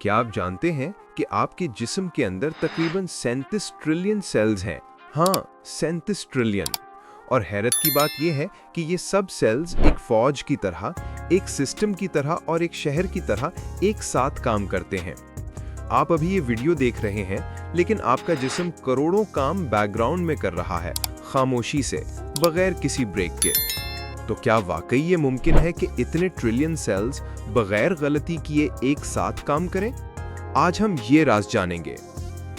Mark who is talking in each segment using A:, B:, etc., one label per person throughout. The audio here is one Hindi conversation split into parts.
A: क्या आप जानते हैं कि आपके जिस्म के अंदर तकरीबन 37 ट्रिलियन सेल्स हैं? हाँ, 37 ट्रिलियन। और हैरत की बात यह है कि ये सब सेल्स एक फौज की तरह, एक सिस्टम की तरह और एक शहर की तरह एक साथ काम करते हैं। आप अभी ये वीडियो देख रहे हैं, लेकिन आपका जिस्म करोड़ों काम बैकग्राउंड में कर रहा है, खामोशी से, बगैर किसी ब्रेक के। तो क्या वाकई ये मुमकिन है कि इतने ट्रिलियन सेल्स बगैर गलती किए एक साथ काम करें? आज हम ये राज जानेंगे।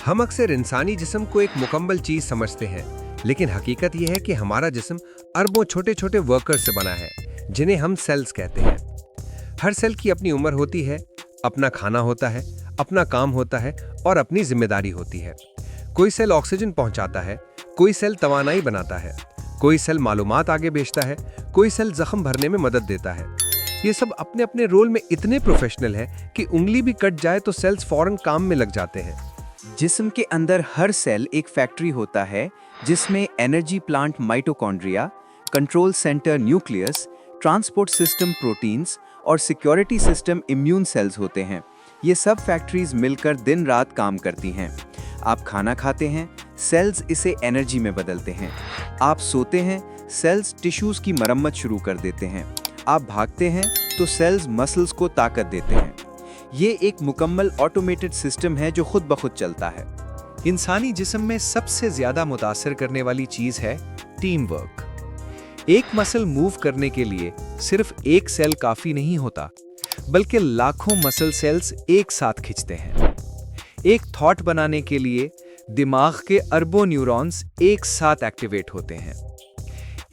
B: हम अक्सर इंसानी जिस्म को एक मुकम्मल चीज समझते हैं, लेकिन हकीकत यह है कि हमारा जिस्म अरबों छोटे छोटे वर्कर्स से बना है, जिन्हें हम सेल्स कहते हैं। हर सेल की अपनी उम्र होती है, अपना खाना होता है, अपना काम होता है और अपनी जिम्मेदारी होती है। कोई सेल ऑक्सीजन पहुंचाता है, कोई सेल तवानाई बनाता है, कोई सेल मालूमात आगे भेजता है, कोई सेल जख्म भरने में मदद देता है। ये सब अपने अपने रोल में इतने प्रोफेशनल है कि उंगली भी कट जाए तो सेल्स फौरन काम में लग जाते हैं।
C: जिस्म के अंदर हर सेल एक फैक्ट्री होता है, जिसमें energy plant mitochondria, control centre nucleus, transport system proteins और सिक्योरिटी सिस्टम इम्यून सेल्स होते हैं। ये सब फैक्ट्रीज मिलकर दिन रात काम करती हैं। आप खाना खाते हैं, सेल्स इसे एनर्जी में बदलते हैं। आप सोते हैं, सेल्स टिश्यूज की मरम्मत शुरू कर देते हैं। आप भागते हैं तो सेल्स मसल्स को ताकत देते हैं। ये एक मुकम्मल ऑटोमेटेड सिस्टम है जो खुद ब खुद चलता है।
D: इंसानी जिस्म में सबसे ज्यादा मुतासर करने वाली चीज है टीम वर्क। एक मसल मूव करने के लिए सिर्फ एक सेल काफी नहीं होता, बल्कि लाखों मसल सेल्स एक साथ खींचते हैं। एक थॉट बनाने के लिए दिमाग के अरबों न्यूरॉन्स एक साथ एक्टिवेट होते हैं।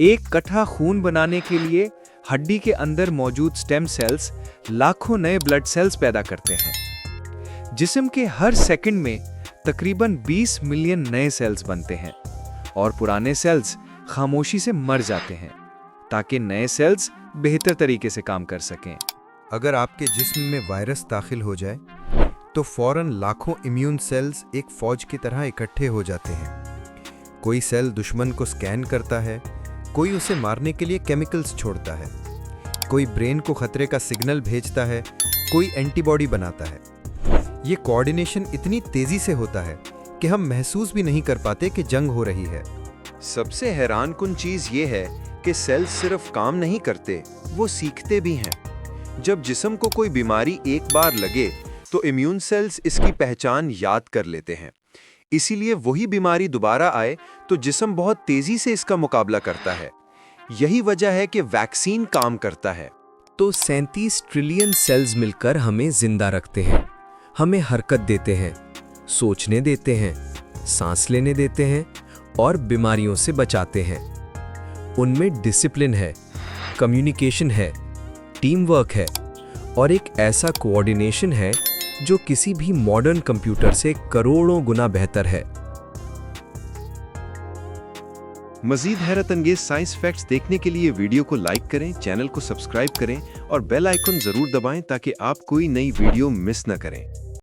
D: एक कट्ठा खून बनाने के लिए हड्डी के अंदर मौजूद स्टेम सेल्स लाखों नए ब्लड सेल्स पैदा करते हैं। जिस्म के हर सेकंड में तकरीबन 20 मिलियन नए सेल्स बनते हैं और पुराने सेल्स खामोशी से मर जाते हैं, ताकि नए सेल्स बेहतर तरीके से काम कर सकें।
B: अगर आपके जिस्म में वायरस दाखिल हो जाए तो फौरन लाखों इम्यून सेल्स एक फौज की तरह इकट्ठे हो जाते हैं। कोई सेल दुश्मन को स्कैन करता है, कोई उसे मारने के लिए केमिकल्स छोड़ता है, कोई ब्रेन को खतरे का सिग्नल भेजता है, कोई एंटीबॉडी बनाता है। ये कोऑर्डिनेशन इतनी तेजी से होता है कि हम महसूस भी नहीं कर पाते कि जंग हो रही है।
A: सबसे हैरानकुन चीज ये है कि सेल्स सिर्फ काम नहीं करते, वो सीखते भी हैं। जब जिस्म को कोई बीमारी एक बार लगे तो इम्यून सेल्स इसकी पहचान याद कर लेते हैं। इसीलिए वही बीमारी दोबारा आए तो जिस्म बहुत तेजी से इसका मुकाबला करता है। यही वजह है कि वैक्सीन काम करता है।
E: तो 37 ट्रिलियन सेल्स मिलकर हमें जिंदा रखते हैं, हमें हरकत देते हैं, सोचने देते हैं, सांस लेने देते हैं और बीमारियों से बचाते हैं। उनमें डिसिप्लिन है, कम्युनिकेशन है, टीम वर्क है और एक ऐसा कोऑर्डिनेशन है जो किसी भी मॉडर्न कंप्यूटर से करोड़ों गुना बेहतर है।
A: मजीद हैरत अंगेज साइंस फैक्ट्स देखने के लिए वीडियो को लाइक करें, चैनल को सब्सक्राइब करें और बेल आइकन जरूर दबाएं ताकि आप कोई नई वीडियो मिस न करें।